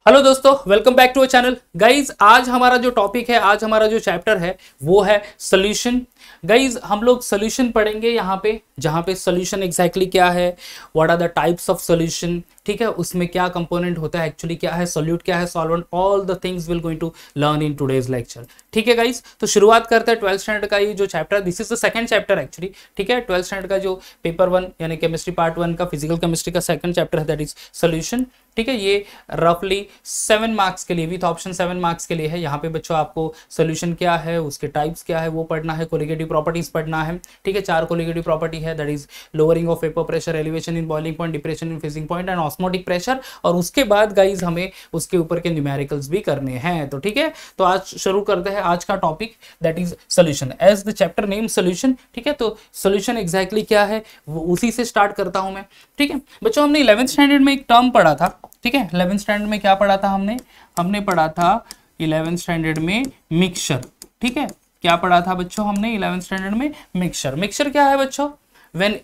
Hello दोस्तों, welcome back to our channel. Guys आज हमारा जो टॉपिक है, आज हमारा जो चैप्टर है वो है सोल्यूशन। गाइज हम लोग सोल्यूशन पढ़ेंगे यहाँ पे, जहाँ पे सोल्यूशन एग्जैक्टली क्या है, what are the types of solution, ठीक है, उसमें क्या कंपोनेंट होता है, एक्चुअली क्या है सोल्यूट, क्या है solvent, all the things will going to learn in today's lecture. ठीक है गाइज, तो शुरुआत करते हैं 12th स्टैंडर्ड का ये जो chapter, this is the second chapter actually. ठीक है, 12th स्टैंडर्ड का जो पेपर 1 यानी केमिस्ट्री पार्ट 1 का फिजिकल केमिस्ट्री का सेकंड चैप्टर है, दैट इज सोल्यूशन। ठीक है, ये रफली 7 मार्क्स के लिए, विथ ऑप्शन 7 मार्क्स के लिए है। यहाँ पे बच्चों आपको सोल्यूशन क्या है, उसके टाइप्स क्या है वो पढ़ना है, कोलिगेटिव प्रॉपर्टीज पढ़ना है। ठीक है, 4 कोलिगेटिव प्रॉपर्टी है, that is lowering of vapour pressure, elevation in boiling point, depression in freezing point and osmotic pressure. और उसके बाद गाइज हमें उसके ऊपर के न्यूमेरिकल्स भी करने हैं। तो ठीक है, तो आज शुरू करते हैं आज का topic, that is solution as the chapter name solution. ठीक है, तो सोल्यूशन एग्जैक्टली क्या है वो उसी से स्टार्ट करता हूं मैं। ठीक है बच्चों, हमने 11th स्टैंडर्ड में एक टर्म पढ़ा था। ठीक है, 11th स्टैंडर्ड में क्या पढ़ा था हमने पढ़ा था 11th स्टैंडर्ड में मिक्सचर। ठीक है, क्या पढ़ा था बच्चों हमने 11th स्टैंडर्ड में? मिक्सचर। मिक्सचर क्या है बच्चों? When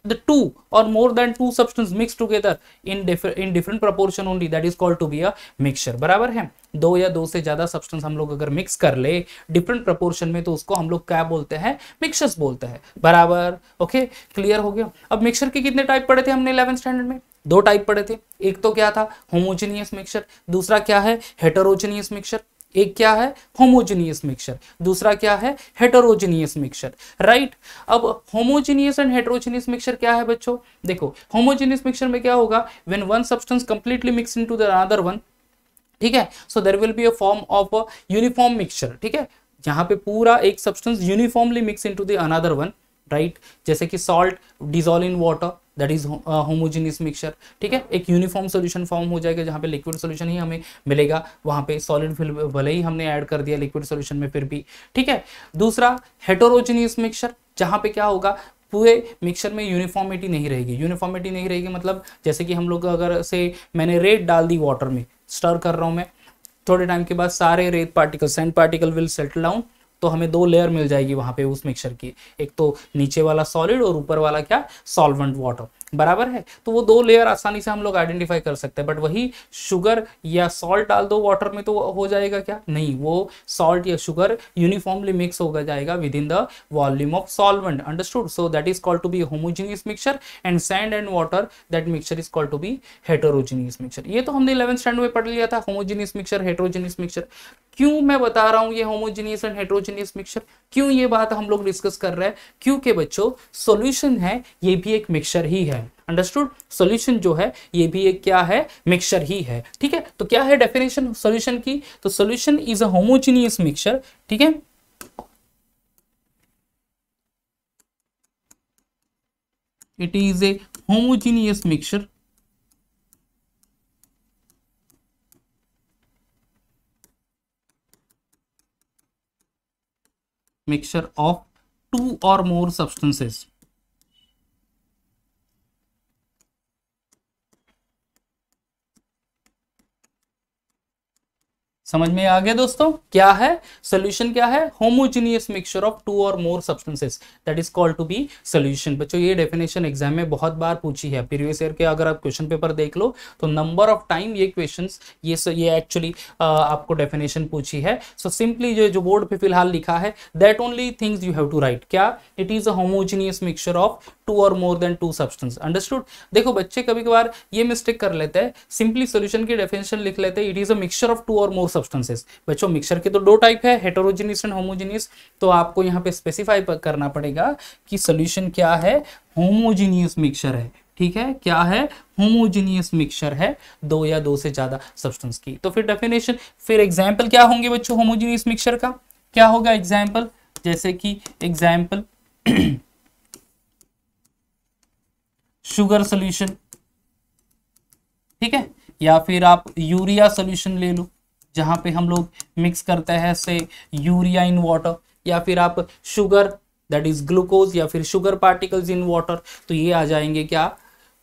the two or more than two substance mix together in different proportion only, that is called to be a mixture। बराबर है, दो या दो से ज्यादा सब्सटेंस हम लोग अगर मिक्स कर ले डिफरेंट प्रोपोर्शन में, तो उसको हम लोग क्या बोलते हैं? मिक्सचर्स बोलते हैं। बराबर, ओके, क्लियर हो गया। अब मिक्सचर के कितने टाइप पढ़े थे हमने 11th स्टैंडर्ड में? 2 टाइप पढ़े थे। एक तो क्या था? Homogeneous mixture. दूसरा क्या है? Heterogeneous mixture. एक क्या है? Homogeneous mixture. दूसरा क्या है? Heterogeneous mixture. राइट, अब होमोजेनियस एंड हेटेरोजेनियस मिक्सचर क्या है बच्चों? देखो, होमोजेनियस मिक्सचर में क्या होगा? When one substance completely mix into the another one, ठीक है, so there will be a form of a uniform mixture. ठीक है, जहां पे पूरा एक substance uniformly mix into the another one, right, जैसे कि salt dissolve in water, that is homogeneous mixture. ठीक है, एक यूनिफॉर्म सॉल्यूशन फॉर्म हो जाएगा, जहां पे लिक्विड सॉल्यूशन ही हमें मिलेगा, वहां पे सॉलिड फिल भले ही हमने ऐड कर दिया लिक्विड सॉल्यूशन में फिर भी। ठीक है, दूसरा हेटेरोजेनियस मिक्सचर, जहां पे क्या होगा? पूरे मिक्सचर में यूनिफॉर्मिटी नहीं रहेगी। यूनिफॉर्मिटी नहीं रहेगी मतलब जैसे कि हम लोग अगर से मैंने रेत डाल दी वाटर में, स्टर कर रहा हूं मैं, थोड़े टाइम के बाद सारे रेत particle, sand particle will settle down, तो हमें 2 लेयर मिल जाएगी वहां पे उस मिक्सचर की, एक तो नीचे वाला सॉलिड और ऊपर वाला क्या? Solvent water. बराबर है, तो वो 2 लेयर आसानी से हम लोग आइडेंटिफाई कर सकते हैं। बट वही शुगर या सॉल्ट डाल दो वाटर में तो हो जाएगा क्या? नहीं, वो सॉल्ट या शुगर यूनिफॉर्मली मिक्स होगा जाएगा within the volume of solvent. Understood? So that is called to be homogeneous mixture and sand and water, that mixture is called to be heterogeneous mixture. ये तो हमने 11th standard में पढ़ लिया था, homogeneous mixture, heterogeneous mixture. क्यों मैं बता रहा हूं ये होमोजेनियस एंड हेटेरोजेनियस मिक्सचर, क्यों ये बात हम लोग डिस्कस कर रहे हैं? क्योंकि बच्चों सॉल्यूशन है, ये भी एक मिक्सचर ही है। अंडरस्टूड? सॉल्यूशन जो है ये भी एक क्या है? मिक्सचर ही है। ठीक है, तो क्या है डेफिनेशन सॉल्यूशन की? तो solution is a homogeneous mixture. ठीक है, it is a homogeneous mixture mixture of 2 or more substances। समझ में आ गया दोस्तों? क्या है सोल्यूशन? क्या है? होमोजेनियस मिक्सचर ऑफ 2 और more substances, that is called to be solution. बच्चों ये डेफिनेशन एग्जाम में बहुत बार पूछी है, प्रीवियस ईयर के अगर आप क्वेश्चन पेपर देख लो तो नंबर ऑफ टाइम ये क्वेश्चंस, ये एक्चुअली आपको डेफिनेशन पूछी है। सो सिंपली जो बोर्ड पे फिलहाल लिखा है, that only things you have to write. क्या? It is a homogeneous mixture of 2 और मोर देन 2 सब्सटेंस। अंडरस्टूड? देखो बच्चे कभी कभार ये मिस्टेक कर लेते हैं, सिंपली सोल्यूशन की डेफिनेशन लिख लेते हैं, it is a mixture of 2 और मोर सब्सटेंसेस। बच्चों मिक्सचर के तो 2 टाइप है, हेटेरोजेनियस एंड होमोजेनियस। तो आपको यहाँ पे स्पेसिफाई करना पड़ेगा कि सोल्यूशन क्या है? होमोजेनियस मिक्सचर है। ठीक है, क्या है? होमोजेनियस मिक्सचर है 2 या 2 से ज्यादा सब्सटेंस की। तो फिर डेफिनेशन, फिर एग्जांपल क्या होंगे बच्चों होमोजेनियस मिक्सचर का? क्या होगा एग्जांपल? जैसे कि एग्जांपल शुगर सोल्यूशन, ठीक है, या फिर आप यूरिया सोल्यूशन ले लो, जहां पे हम लोग मिक्स करते हैं से यूरिया इन वाटर, या फिर आप शुगर, दैट इज ग्लूकोज, या फिर शुगर पार्टिकल्स इन वाटर, तो ये आ जाएंगे क्या?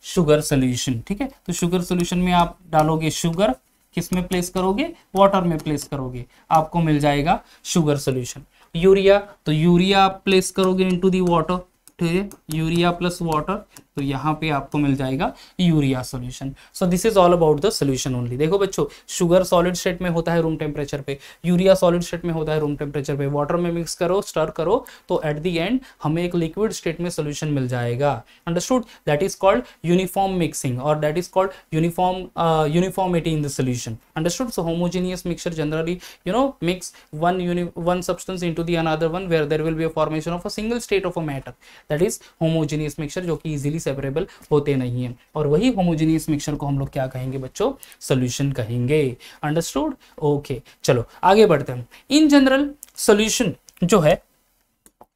Sugar solution. ठीक है, तो शुगर सोल्यूशन में आप डालोगे शुगर, किस में प्लेस करोगे? वाटर में प्लेस करोगे, आपको मिल जाएगा शुगर सोल्यूशन। यूरिया, तो यूरिया आप प्लेस करोगे इनटू दी वाटर, ठीक है, यूरिया प्लस वाटर, तो यहाँ पे आपको मिल जाएगा urea solution. So this is all about the solution only. देखो बच्चों, शुगर सॉलिड स्टेट में होता है रूम टेम्परेचर पे, यूरिया सॉलिड स्टेट में होता है रूम टेम्परेचर पे, वाटर में मिक्स करो, स्टर करो, तो एट द एंड हमें एक लिक्विड स्टेट में सॉल्यूशन मिल जाएगा। Understood? That is called uniform mixing और that is called uniformity in the solution. Understood? So homogeneous mixture generally mix one substance into the another one where there will be a formation of a single state of a matter, that is homogeneous mixture, जो कि easily separable होते नहीं है, और वही homogeneous mixture को हम लोग क्या कहेंगे बच्चों? solution कहेंगे। understood? okay, चलो आगे बढ़ते हैं। in general solution जो है,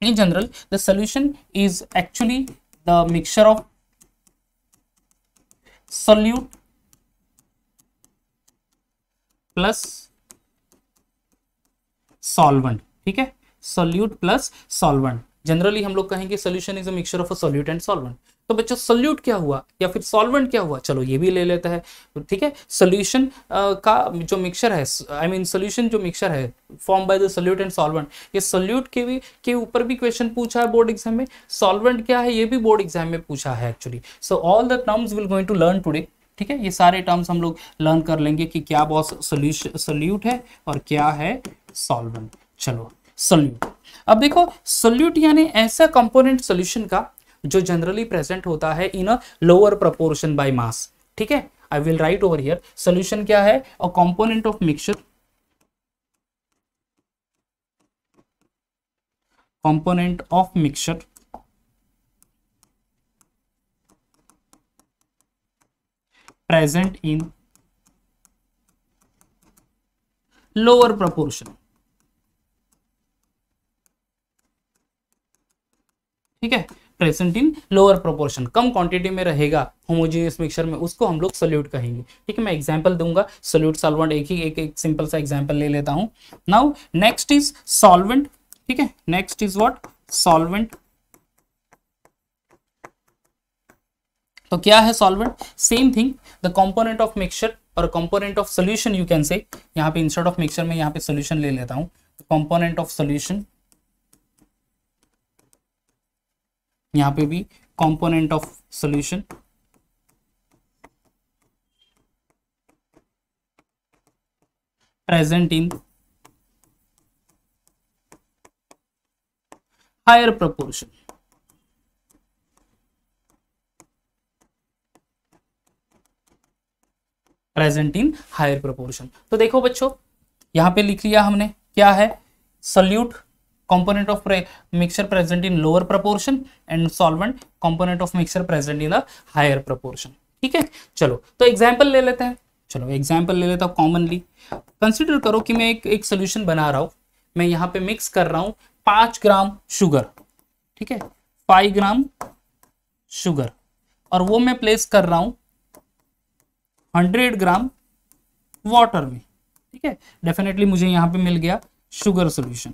in general the solution is actually the mixture of solute plus solvent. ठीक है, सोल्यूट प्लस सॉल्वेंट, जनरली हम लोग कहेंगे solution is a mixture of a solute and solvent. तो बच्चों सोल्यूट क्या हुआ या फिर सॉल्वेंट क्या हुआ? चलो ये भी ले लेते हैं। ठीक है, सोल्यूशन का जो मिक्सचर है, आई मीन सोल्यूशन जो मिक्सचर है form by the solute and solvent, ये सोल्यूट के ऊपर भी क्वेश्चन पूछा है बोर्ड एग्जाम में, सॉल्वेंट क्या है ये भी बोर्ड एग्जाम में पूछा है actually. So all the terms will going to learn today. ठीक है, ये सारे टर्म्स हम लोग लर्न कर लेंगे कि क्या बॉस सोल्यूट है और क्या है सॉल्वेंट। चलो सोल्यूट, अब देखो सोल्यूट यानी ऐसा कंपोनेंट सॉल्यूशन का जो जनरली प्रेजेंट होता है in a lower proportion by mass. ठीक है, I will write over here, solution क्या है? A component of mixture, component of mixture present in lower proportion। ठीक है, प्रेजेंट इन लोअर प्रोपोर्शन, कम क्वांटिटी में रहेगा होमोजेनियस मिक्सचर में, उसको हम लोग सोल्यूट कहेंगे। ठीक है, मैं एग्जांपल दूंगा, सोल्यूट सॉल्वेंट एक सिंपल सा एग्जांपल ले लेता हूं। Now next is solvent. ठीक है, नेक्स्ट इज व्हाट? सॉल्वेंट। तो क्या है solvent? Same thing, the component of mixture और component of solution you can say. यहाँ पे इंस्टेड ऑफ मिक्सचर में यहाँ पे सॉल्यूशन ले लेता हूँ, कंपोनेंट ऑफ सॉल्यूशन, यहाँ पे भी component of solution, present in higher proportion. Present in higher proportion. तो देखो बच्चों, यहां पे लिख लिया हमने, क्या है? Solute component of mixture present in lower proportion and solvent component of mixture present in a higher proportion। ठीक है, चलो तो एग्जांपल ले लेते हैं। चलो एग्जांपल ले लेता हूं। कॉमनली कंसीडर करो कि मैं एक सोल्यूशन बना रहा हूं, मैं यहाँ पे मिक्स कर रहा हूं 5 ग्राम शुगर। ठीक है, 5 ग्राम शुगर, और वो मैं प्लेस कर रहा हूं 100 ग्राम वाटर में। ठीक है, डेफिनेटली मुझे यहाँ पे मिल गया शुगर सोल्यूशन।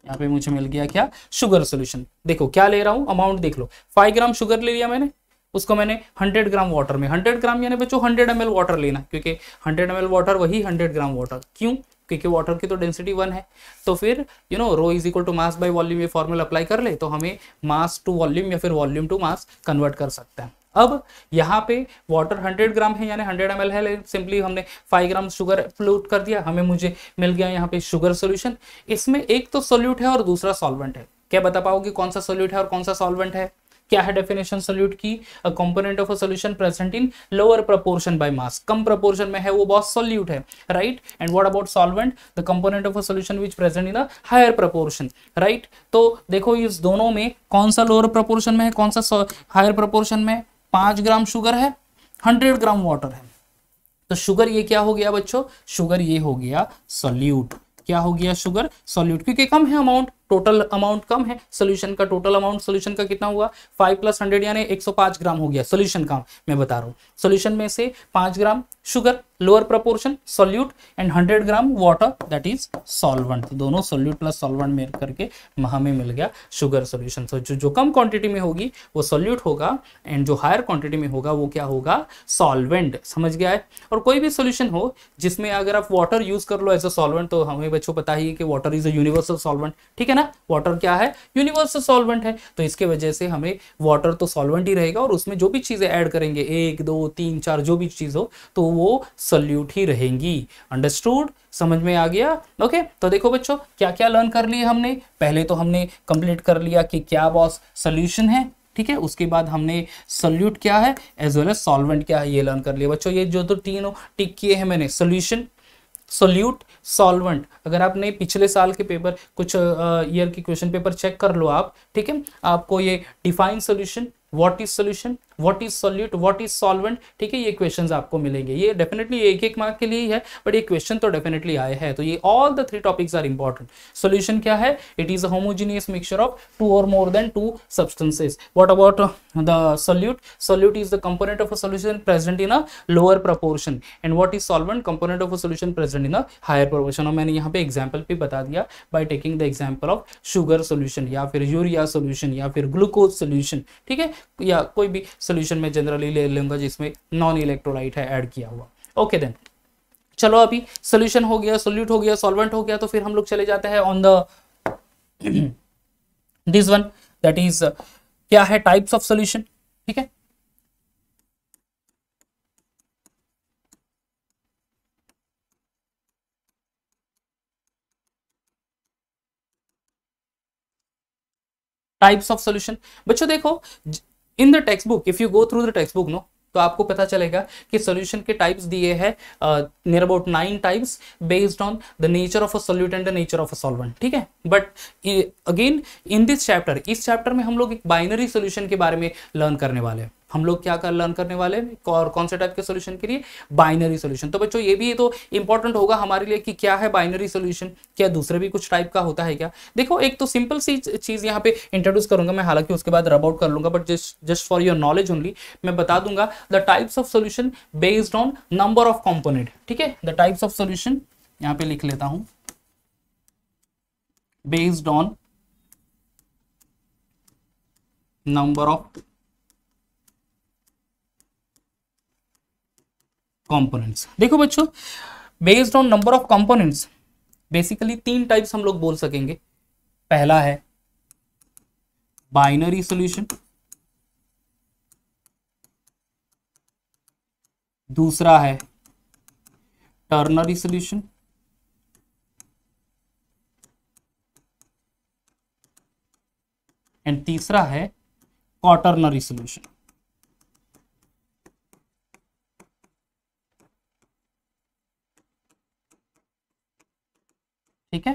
यहाँ पे मुझे मिल गया क्या? Sugar solution. देखो क्या ले रहा हूं, अमाउंट देख लो, 5 ग्राम शुगर ले लिया मैंने, उसको मैंने 100 ग्राम वाटर में, 100 ग्राम यानी बच्चों 100 ml वाटर लेना, क्योंकि 100 ml वाटर वही 100 ग्राम वाटर। क्यों? क्योंकि वाटर की तो डेंसिटी 1 है। तो फिर rho is equal to mass by volume, ये फॉर्मूला अप्लाई कर ले तो हमें मास टू वॉल्यूम या फिर वॉल्यूम टू मास कन्वर्ट कर सकते हैं। अब यहाँ पे वाटर 100 ग्राम है यानी 100 ml है, सिंपली हमने 5 ग्राम शुगर फ्लूट कर दिया, हमें मुझे मिल गया यहाँ पे शुगर सोल्यूशन। इसमें एक तो सोल्यूट है और दूसरा सॉल्वेंट है। क्या बता पाओगे कौन सा सोल्यूट है और कौन सा सॉल्वेंट है? क्या है डेफिनेशन सोल्यूट की? A component of a solution present in lower proportion by mass, कम प्रोपोर्शन में है वो बॉस सोल्यूट है, right. And what about solvent? The component of a solution which present in a higher proportion, right. तो देखो इस दोनों में कौन सा लोअर प्रोपोर्शन में है, कौन सा हायर प्रोपोर्शन में? 5 ग्राम शुगर है, 100 ग्राम वाटर है। तो शुगर ये क्या हो गया बच्चों? शुगर ये हो गया सोल्यूट। क्या हो गया? शुगर सोल्यूट, क्योंकि कम है अमाउंट, टोटल अमाउंट कम है सोल्यूशन का। टोटल अमाउंट सोल्यूशन का कितना हुआ? 5 + 100 यानी 105 ग्राम हो गया सोल्यूशन का। मैं बता रहा हूँ सोल्यूशन में से 5 gram sugar lower proportion solute and 100 gram water that is solvent. दोनों सोल्यूट प्लस सॉल्वेंट मिल करके हमें मिल गया शुगर सोल्यूशन। तो जो कम क्वांटिटी में होगी वो सोल्यूट होगा एंड जो हायर क्वांटिटी में होगा वो क्या होगा? सॉल्वेंट। समझ गया है? और कोई भी सोल्यूशन हो जिसमें अगर आप वाटर यूज कर लो एज अ सॉल्वेंट, तो हमें बच्चों पता ही है कि water is a universal solvent, ठीक है ना। ना, वाटर क्या है, यूनिवर्सल सॉल्वेंट है, तो इसके वजह से हमें वाटर तो सॉल्वेंट ही रहेगा और उसमें जो भी चीजें ऐड करेंगे 1 2 3 4 जो भी चीज हो तो वो सॉल्यूट ही रहेंगी। अंडरस्टूड, समझ में आ गया? ओके, तो देखो बच्चों क्या क्या लर्न कर लिए हमने। पहले तो हमने कंप्लीट कर लिया कि क्या बॉस सोल्यूशन है, ठीक है। उसके बाद हमने सोल्यूट क्या है एज वेल एज सॉल्वेंट क्या है ये लर्न कर लिया बच्चों। ये जो तो तीनों टिक किए हैं मैंने, सोल्यूशन, सोल्यूट, सॉल्वेंट। अगर आपने पिछले साल के पेपर कुछ ईयर की क्वेश्चन पेपर चेक कर लो आप, ठीक है, आपको ये define solution, what is solution, what is solute, what is solvent, ठीक है, ये क्वेश्चंस आपको मिलेंगे। ये डेफिनेटली एक एक मार्क के लिए ही है, बट ये क्वेश्चन तो डेफिनेटली आए हैं। तो ये all the 3 topics are important. Solution क्या है? It is a homogeneous mixture of 2 और more than 2 substances. What about the solute? Solute is the component of a solution present in a lower proportion, and what is solvent? Component of a solution present in a higher proportion. और मैंने यहाँ पे example भी बता दिया by taking the example of sugar solution या फिर urea solution या फिर ग्लूकोज सोल्यूशन, ठीक है, या कोई भी सोल्यूशन में जनरली ले लूंगा जिसमें नॉन इलेक्ट्रोलाइट है ऐड किया हुआ। ओके देन, चलो अभी सोल्यूशन हो गया, सोल्यूट हो गया, सॉल्वेंट हो गया, तो फिर हम लोग चले जाते हैं on the this one, that is क्या है, टाइप्स ऑफ सोल्यूशन, ठीक है। टाइप्स ऑफ सोल्यूशन बच्चों देखो, in the text book, if you go through the text book no, तो आपको पता चलेगा कि सॉल्यूशन के टाइप्स दिए हैं near about 9 types based on the nature of a solute and the nature of a solvent, ठीक है। But again in this chapter, इस चैप्टर में हम लोग एक बाइनरी सॉल्यूशन के बारे में लर्न करने वाले हैं। हम लोग क्या कर लर्न करने वाले हैं और कौन से टाइप के सॉल्यूशन के लिए? Binary solution. तो बच्चों ये भी तो इंपॉर्टेंट होगा हमारे लिए कि क्या है बाइनरी सॉल्यूशन, क्या दूसरे भी कुछ टाइप का होता है क्या? देखो एक तो सिंपल सी चीज यहाँ पे इंट्रोड्यूस करूंगा मैं, हालांकि उसके बाद रब आउट कर लूंगा, but just for your knowledge only मैं बता दूंगा the types of solution based on number of component, ठीक है। द टाइप्स ऑफ सॉल्यूशन यहाँ पे लिख लेता हूं, based on number of components. देखो बच्चों, based on number of components basically 3 types हम लोग बोल सकेंगे। पहला है बाइनरी सॉल्यूशन, दूसरा है टर्नरी सॉल्यूशन, एंड तीसरा है क्वाटरनरी सॉल्यूशन, ठीक है।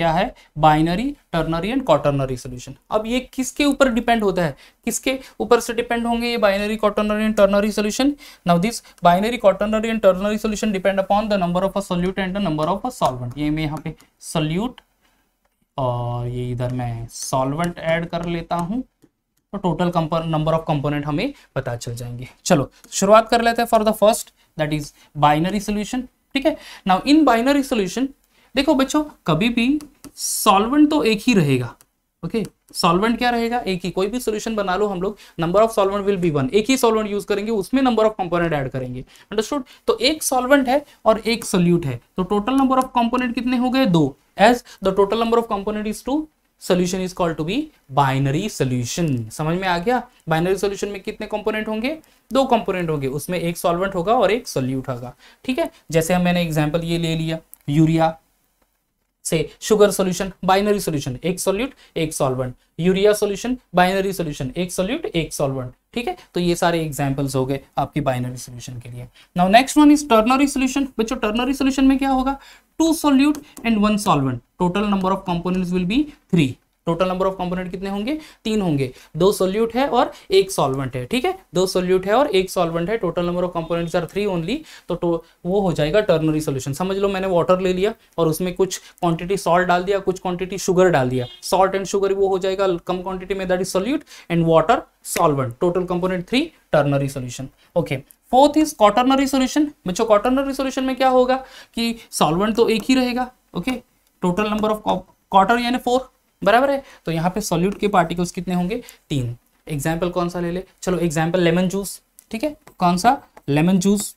क्या है? Binary, ternary and quaternary solution. अब ये किसके ऊपर डिपेंड होता है, किसके ऊपर से डिपेंड होंगे ये binary, quaternary and ternary solution? Now this binary, quaternary and ternary solution depend upon the number of a solute and the number of a solvent. ये मैं यहाँ पे सॉल्यूट और ये इधर मैं सॉल्वेंट ऐड कर लेता हूं, तो टोटल नंबर ऑफ कंपोनेंट हमें पता चल जाएंगे। चलो शुरुआत कर लेते हैं for the first, that is binary solution, ठीक है। नाउ इन बाइनरी सॉल्यूशन देखो बच्चों, कभी भी सॉल्वेंट तो एक ही रहेगा, ओके। सॉल्वेंट क्या रहेगा? एक ही। कोई भी सॉल्यूशन बना लो हम लोग, number of solvent will be 1, एक ही सॉल्वेंट यूज करेंगे, उसमें नंबर ऑफ कंपोनेंट ऐड करेंगे। अंडरस्टूड? तो एक सॉल्वेंट है और एक सोल्यूट है, तो टोटल नंबर ऑफ कंपोनेंट कितने हो गए? 2। As the total number of component is 2, solution is called to be binary solution. समझ में आ गया? बाइनरी सोल्यूशन में कितने कंपोनेंट होंगे? 2 कंपोनेंट होंगे, उसमें एक सॉल्वेंट होगा और एक सोल्यूट होगा, ठीक है। जैसे हम मैंने एग्जांपल ये ले लिया, यूरिया से शुगर सॉल्यूशन, बाइनरी सॉल्यूशन, एक सोल्यूट एक solvent. Urea solution, binary solution, एक सोल्यूट एक सॉल्वेंट, ठीक है। तो ये सारे एग्जांपल्स हो गए आपकी बाइनरी सॉल्यूशन के लिए। Now next one is ternary solution. बच्चों टर्नरी सॉल्यूशन में क्या होगा? 2 solute and 1 solvent, total number of components will be 3। Total number of component कितने होंगे? 3 होंगे। 2 सोल्यूट है और एक सॉल्वेंट है, ठीक है। 2 सोल्यूट है और एक सॉल्वेंट है, total number of components are 3 only, तो वो हो जाएगा टर्नरी सॉल्यूशन। समझ लो मैंने वाटर ले लिया और उसमें कुछ क्वांटिटी सॉल्ट डाल दिया, कुछ क्वांटिटी शुगर डाल दिया। सॉल्ट एंड शुगर वो हो जाएगा कम क्वांटिटी में, that is solute, and water solvent, total component 3, ternary solution, okay. Fourth is quaternary solution. बच्चों क्वाटरनरी सॉल्यूशन में क्या होगा कि सॉल्वेंट तो एक ही रहेगा, okay. Total number of quarter यानी 4, बराबर है। तो यहाँ पे सॉल्यूट के पार्टिकल्स कितने होंगे? 3। एग्जाम्पल कौन सा ले ले? चलो एग्जाम्पल लेमन जूस, ठीक है। कौन सा? Lemon juice.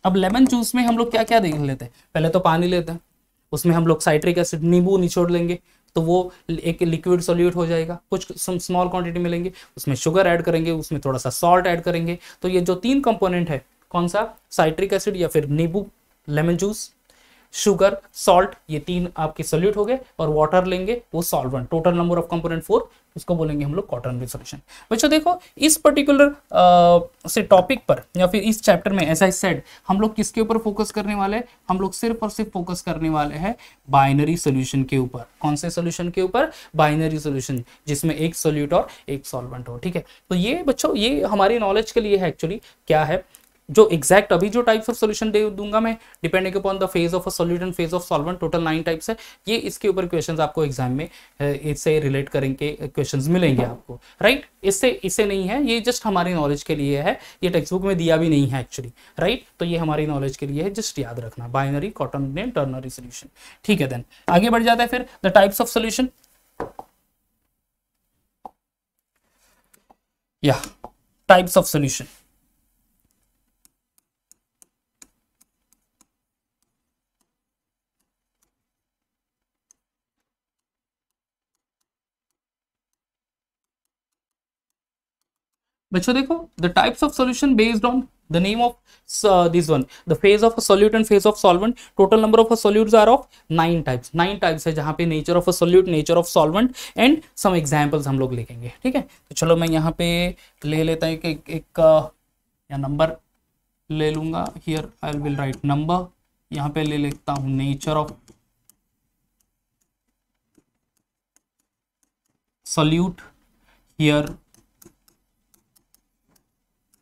अब लेमन जूस में हम लोग क्या क्या देख लेते हैं? पहले तो पानी लेते हैं, उसमें हम लोग साइट्रिक एसिड, नींबू निचोड़ लेंगे, तो वो एक लिक्विड सॉल्यूट हो जाएगा। कुछ स्मॉल क्वांटिटी मिलेंगे, उसमें शुगर ऐड करेंगे, उसमें थोड़ा सा सॉल्ट ऐड करेंगे। तो ये जो 3 कंपोनेंट है, कौन सा, साइट्रिक एसिड या फिर नींबू, लेमन जूस, शुगर, सॉल्ट, ये 3 आपके सोल्यूट हो गए, और वाटर लेंगे वो solvent. Total number of component 4, उसको बोलेंगे हम लोग क्वाटरनरी सॉल्यूशन। बच्चों देखो इस पर्टिकुलर से टॉपिक पर या फिर इस चैप्टर में एज आई सेड हम लोग किसके ऊपर फोकस करने वाले हैं, हम लोग सिर्फ और सिर्फ फोकस करने वाले हैं बाइनरी सोल्यूशन के ऊपर। कौन से सोल्यूशन के ऊपर, बाइनरी सोल्यूशन, जिसमें एक सोल्यूट और एक सॉल्वेंट हो। ठीक है, तो ये बच्चों ये हमारी नॉलेज के लिए है एक्चुअली। क्या है जो एग्जैक्ट अभी जो टाइप्स ऑफ सॉल्यूशन दे दूंगा मैं, depending upon the phase of a solute and phase of solvent, total 9 types है। ये इसके ऊपर क्वेश्चंस आपको एग्जाम में इससे रिलेट करेंगे, क्वेश्चंस मिलेंगे आपको, राइट। इससे नहीं है, ये जस्ट हमारी नॉलेज के लिए है, ये टेक्स्ट बुक में दिया भी नहीं है एक्चुअली, राइट। तो ये हमारी नॉलेज के लिए है, जस्ट याद रखना, बाइनरी, क्वाटरनरी, टर्नरी सॉल्यूशन। ठीक है, देन आगे बढ़ जाता है फिर द टाइप्स ऑफ सॉल्यूशन। या टाइप्स ऑफ सॉल्यूशन। बच्चों देखो the types of solution based on the name of this one, the phase of a solute and phase of solvent. Total number of solutes are of 9 types. 9 types है, जहां पे nature of a solute, nature of solvent and some examples हम लोग लिखेंगे। ठीक है, तो चलो मैं यहाँ पे ले लेता हूँ एक या नंबर ले लूंगा। Here I will write number, यहाँ पे ले लेता हूँ nature of solute, here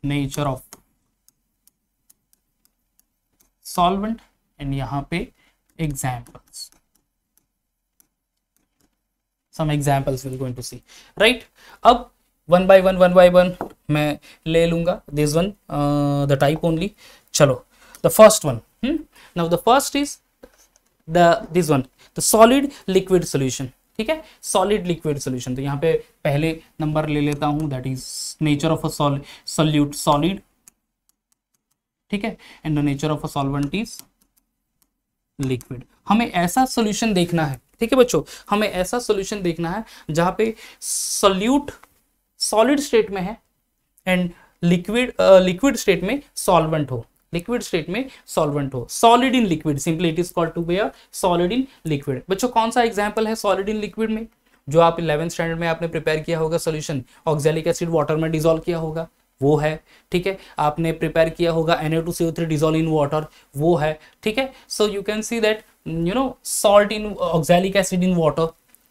nature of solvent, and यहां पे examples, some examples will going to see, right. अब वन बाय वन मैं ले लूंगा this one, the type only. चलो the first one, now the first is this one, the solid liquid solution. ठीक है, solid liquid solution. तो यहाँ पे पहले नंबर ले लेता हूं, that is nature of a solute solid. ठीक है, and the nature of a solvent is liquid. हमें ऐसा सॉल्यूशन देखना है, ठीक है बच्चों, हमें ऐसा सॉल्यूशन देखना है जहां पे सॉल्यूट सॉलिड स्टेट में है एंड लिक्विड स्टेट में सॉल्वेंट हो, लिक्विड स्टेट में सॉल्वेंट हो, solid in liquid, simply it is called to be a solid in liquid. बच्चों कौन सा एग्जांपल है सॉलिड इन लिक्विड में, जो आप 11th स्टैंडर्ड में आपने प्रिपेयर किया होगा सॉल्यूशन, ऑक्सैलिक एसिड वाटर में डिसॉल्व किया होगा, वो है। ठीक है, आपने प्रिपेयर किया होगा Na2CO3 डिसॉल्व इन वाटर, वो है। ठीक है, so you can see that salt in oxalic acid in water,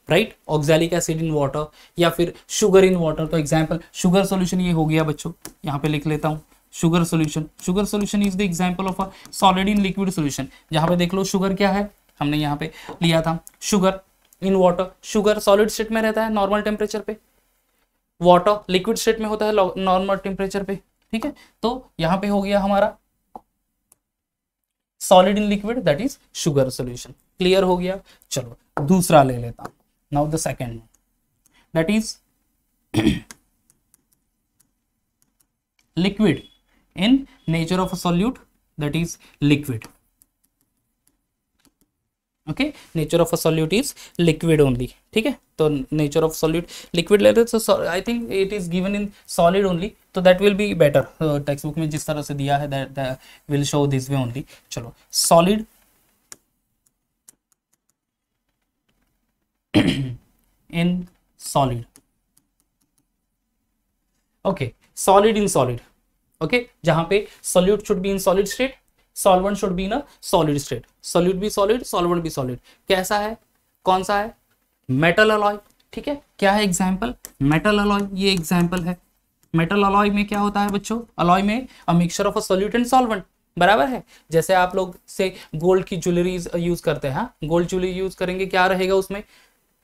right, oxalic acid in water, या फिर शुगर इन वाटर। तो एग्जांपल शुगर सॉल्यूशन ये हो गया बच्चों, यहाँ पे लिख लेता हूँ sugar solution is the example of a solid in liquid solution. जहां पे देख लो शुगर क्या है, हमने यहाँ पे लिया था sugar in water. Sugar solid state में रहता है नॉर्मल टेम्परेचर पे, वाटर लिक्विड स्टेट में होता है नॉर्मल टेम्परेचर पे। ठीक है, तो यहाँ पे हो गया हमारा solid in liquid, that is sugar solution. Clear हो गया। चलो दूसरा ले लेता हूं, now the second that is liquid in nature of a solute, that is liquid. Okay, nature of a solute is liquid only. ठीक है, तो nature of solute liquid ले रहे, so I think it is given in solid only, तो that will be better। Text book में जिस तरह से दिया है that will show this way only। चलो solid in solid, okay, solid in solid, okay, जहां पे solute should be in solid state, solvent should be in a solid state, solute भी सॉलिड, सॉल्वेंट भी सॉलिड। कैसा है, कौन सा है, मेटल अलॉय। ठीक है, क्या है एग्जांपल, मेटल अलॉय, ये एग्जांपल है। मेटल अलॉय में क्या होता है बच्चों, अलॉय में a mixture of a solute and solvent, बराबर है। जैसे आप लोग से गोल्ड की ज्वेलरीज यूज करते हैं, गोल्ड ज्वेलरी यूज करेंगे, क्या रहेगा उसमें,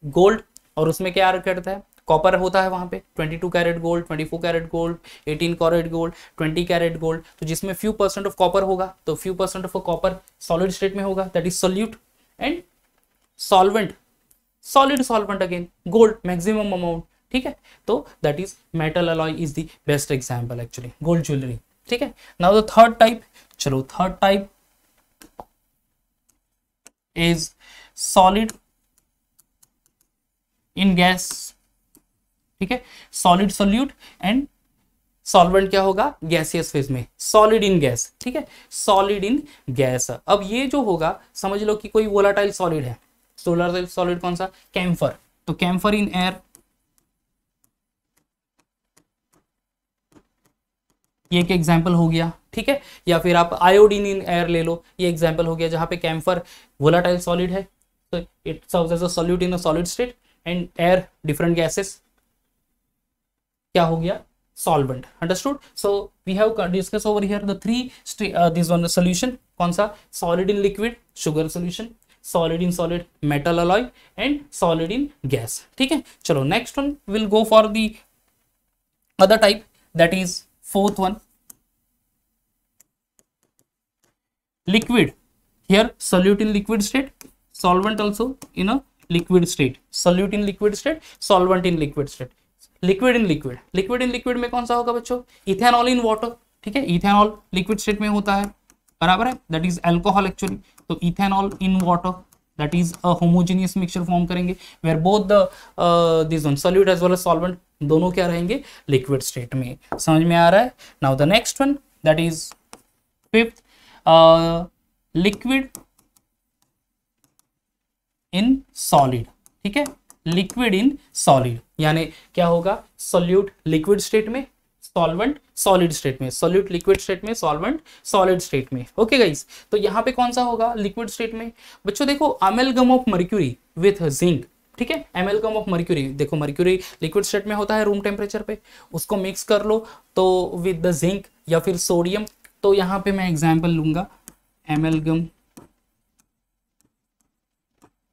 गोल्ड, और उसमें क्या करता है, कॉपर होता है वहां पे, 22 carat gold, 24 carat gold, 18 carat gold, 20 carat gold. तो जिसमें फ्यू परसेंट ऑफ कॉपर होगा, तो few percent of copper solid state में होगा, that is solute, and solvent, solid solvent again, gold maximum amount. ठीक है, तो that is metal alloy is the best example actually, gold jewellery. ठीक है, now the third type, चलो third type is solid in gas, ठीक है, solid solute and solvent क्या होगा गैसियस फेज में, सॉलिड इन गैस, ठीक है, सॉलिड इन गैस। अब ये जो होगा समझ लो कि कोई वोलाटाइल सॉलिड है, वोलाटाइल सॉलिड कौन सा, कैम्फर, तो कैम्फर इन एयर, ये एक एग्जाम्पल हो गया, ठीक है, या फिर आप आयोडीन इन एयर ले लो, ये एग्जाम्पल हो गया जहां पे कैम्फर वोलाटाइल सॉलिड है, तो it serves as a solute in a solid state and air different gases क्या हो गया solvent, understood? So we have discussed over here the this one solution, कौन सा, solid in liquid sugar solution, solid in solid metal alloy and solid in gas, ठीक है। चलो next one will go for the other type, that is fourth one, liquid, here solute in liquid state, solvent also in a liquid state, solute in liquid state, solvent in liquid state, liquid in liquid, liquid in liquid में कौन सा होगा बच्चों, ethanol in water, ठीक है, ethanol liquid state में होता है, बराबर है, दैट इज अल्कोहल एक्चुअली, तो ethanol in water that is a homogeneous mixture form करेंगे where both the this one solute as well as solvent दोनों क्या रहेंगे लिक्विड स्टेट में, समझ में आ रहा है। Now the next one that is fifth, liquid in solid, ठीक है, लिक्विड इन सॉलिड, यानी क्या होगा, सोल्यूट लिक्विड स्टेट में, सॉल्वेंट सॉलिड स्टेट में, सोल्यूट लिक्विड स्टेट में, सॉल्वेंट सॉलिड स्टेट में, ओके गाइस। तो यहाँ पे कौन सा होगा लिक्विड स्टेट में बच्चों, देखो amalgam of mercury with zinc, ठीक है, एमेलगम ऑफ मर्क्यूरी, देखो मर्क्यूरी लिक्विड स्टेट में होता है रूम टेम्परेचर पे, उसको मिक्स कर लो तो विद द जिंक या फिर सोडियम, तो यहाँ पे मैं एग्जाम्पल लूंगा एमेलगम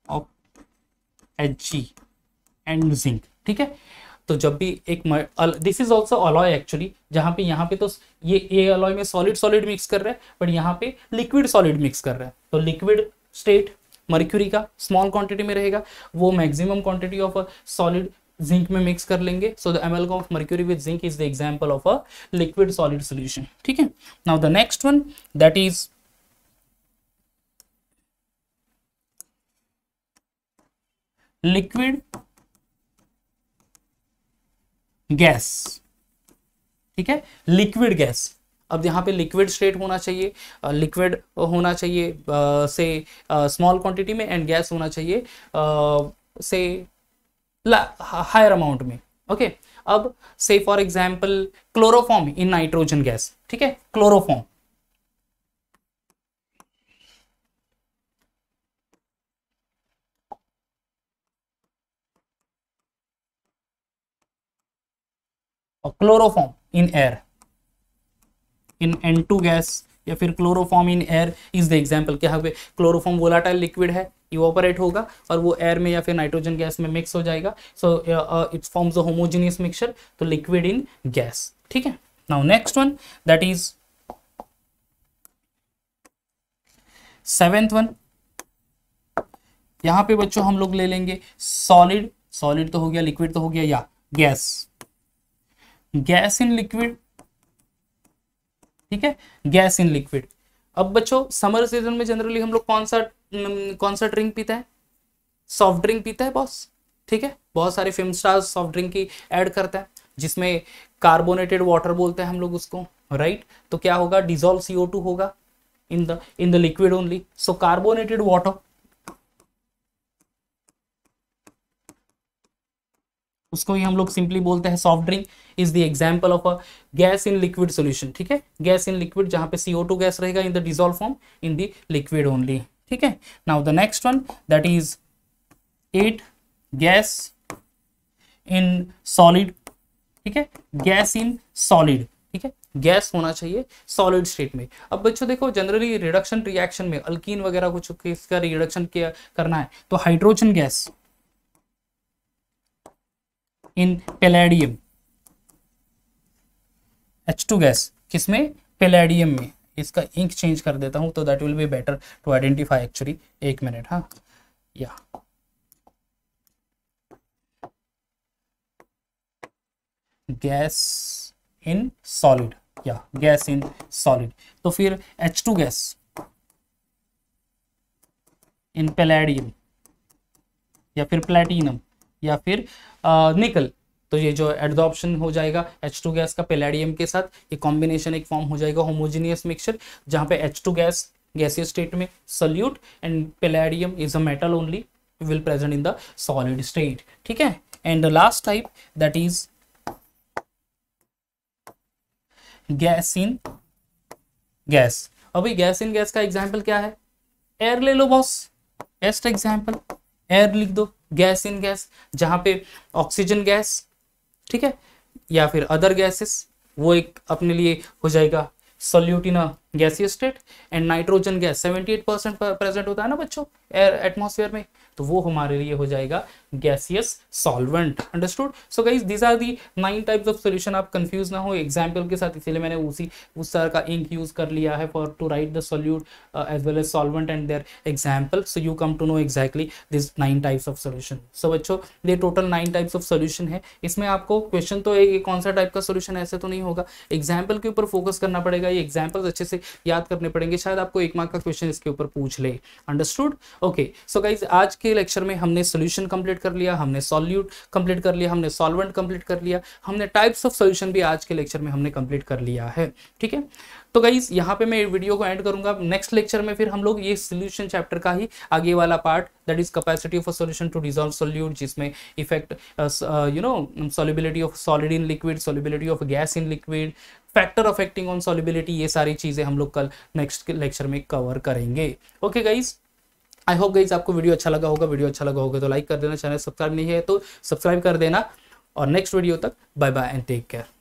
ऑफ Hg एंड जिंक, ठीक है। तो जब भी एक this is also alloy actually, जहां पे यहाँ पे तो ये अलॉय में सॉलिड सॉलिड मिक्स कर रहा है, बट यहाँ पे लिक्विड सॉलिड मिक्स कर रहा है, तो लिक्विड स्टेट मर्क्यूरी का स्मॉल क्वांटिटी में रहेगा, वो maximum quantity of solid zinc में मिक्स कर लेंगे, so the एमेलगम of mercury with zinc is the example of a liquid solid solution, ठीक है। Now the next one that is liquid gas, ठीक है, लिक्विड गैस। अब यहाँ पे लिक्विड स्टेट होना चाहिए, लिक्विड होना चाहिए से स्मॉल क्वांटिटी में, एंड गैस होना चाहिए से हायर अमाउंट में, ओके। अब से for example chloroform in nitrogen gas, ठीक है, chloroform, chloroform in air in N2 gas, या फिर chloroform in air is the example, क्या पे क्लोरोफॉर्म वोलाटाइल लिक्विड है, इवोपरेट होगा और वो एयर में या फिर नाइट्रोजन गैस में मिक्स हो जाएगा, so it forms a homogeneous mixture, तो लिक्विड इन गैस, ठीक है। Now next one that is seventh one, यहां पे बच्चों हम लोग ले लेंगे सॉलिड, सॉलिड तो हो गया, लिक्विड तो हो गया, या गैस, गैस इन लिक्विड, ठीक है, गैस इन लिक्विड। अब बच्चों समर सीजन में जनरली हम लोग कौन सा ड्रिंक पीता है, सॉफ्ट ड्रिंक पीता है बॉस, ठीक है, बहुत सारे फिल्म स्टार्स सॉफ्ट ड्रिंक की ऐड करता है जिसमें कार्बोनेटेड वाटर बोलते हैं हम लोग उसको, राइट। तो क्या होगा, डिजोल्व CO2 होगा in the liquid only, so carbonated water, उसको ही हम लोग सिंपली बोलते हैं soft drink, is the example of a gas in liquid solution, ठीक है, गैस इन लिक्विड जहां पे CO2 गैस रहेगा in the dissolve form in the liquid only, ठीक है। Now the next one that is 8 gas in solid, ठीक है, gas in solid, ठीक है, गैस होना चाहिए सॉलिड स्टेट में। अब बच्चों देखो जनरली रिडक्शन रिएक्शन में अल्कीन वगैरह कुछ इसका रिडक्शन करना है तो hydrogen gas in palladium, H2 gas किसमें, पैलेडियम में, इसका इंक चेंज कर देता हूं तो that will be better to identify actually, एक मिनट, हाँ, या गैस इन सॉलिड, या गैस इन सॉलिड, तो फिर H2 गैस इन पैलेडियम या फिर प्लेटिनम, या फिर निकल, तो ये जो एडजॉर्प्शन हो जाएगा H2 गैस का पैलेडियम के साथ, ये कॉम्बिनेशन एक फॉर्म हो जाएगा होमोजेनियस मिक्सचर, जहाँ पे H2 गैस गैसियस स्टेट में solute and palladium is a metal only will present in the solid state, ठीक है। And the last type that is gas in gas. अभी गैस इन गैस का example क्या है, air ले लो boss, best example, air लिख दो, gas in gas, जहां पे ऑक्सीजन गैस, ठीक है, या फिर अदर गैसेस, वो एक अपने लिए हो जाएगा solute in a gaseous state. And nitrogen gas 78% present होता है ना बच्चों एयर एटमॉस्फेयर में, तो वो हमारे लिए हो जाएगा gaseous solvent. Understood. So guys these are the 9 types of solution. आप कंफ्यूज ना हो एग्जांपल के साथ, इसीलिए मैंने उस तरह का इंक यूज कर लिया है for to write the solute as well as solvent and their example, so you come to know exactly this 9 types of solution. So बच्चों ये टोटल 9 टाइप्स ऑफ सॉल्यूशन है। इसमें आपको क्वेश्चन तो एक कौन सा टाइप का सॉल्यूशन ऐसे तो नहीं होगा, एग्जाम्पल के ऊपर फोकस करना पड़ेगा, ये एग्जाम्पल्स अच्छे से याद करने पड़ेंगे, शायद आपको 1 मार्क का क्वेश्चन इसके ऊपर पूछ ले। अंडरस्टूड। ओके सो गाइज आज के लेक्चर में हमने सॉल्यूशन कंप्लीट कर लिया, हमने सॉल्यूट कंप्लीट कर लिया, हमने सॉल्वेंट कंप्लीट कर लिया, हमने टाइप्स ऑफ सॉल्यूशन भी आज के लेक्चर में हमने कंप्लीट कर लिया है, ठीक है। तो गाइज यहाँ पे मैं वीडियो को एंड करूंगा। नेक्स्ट लेक्चर में फिर हम लोग ये सॉल्यूशन चैप्टर का ही आगे वाला part that is capacity of a solution to dissolve solute, जिसमें effect solubility of solid in liquid, solubility of gas in liquid, factor affecting on solubility, ये सारी चीजें हम लोग कल नेक्स्ट लेक्चर में कवर करेंगे। Okay guys, I hope guys आपको वीडियो अच्छा लगा होगा। वीडियो अच्छा लगा होगा तो लाइक कर देना, चैनल सब्सक्राइब नहीं है तो सब्सक्राइब कर देना, और नेक्स्ट वीडियो तक bye bye and take care.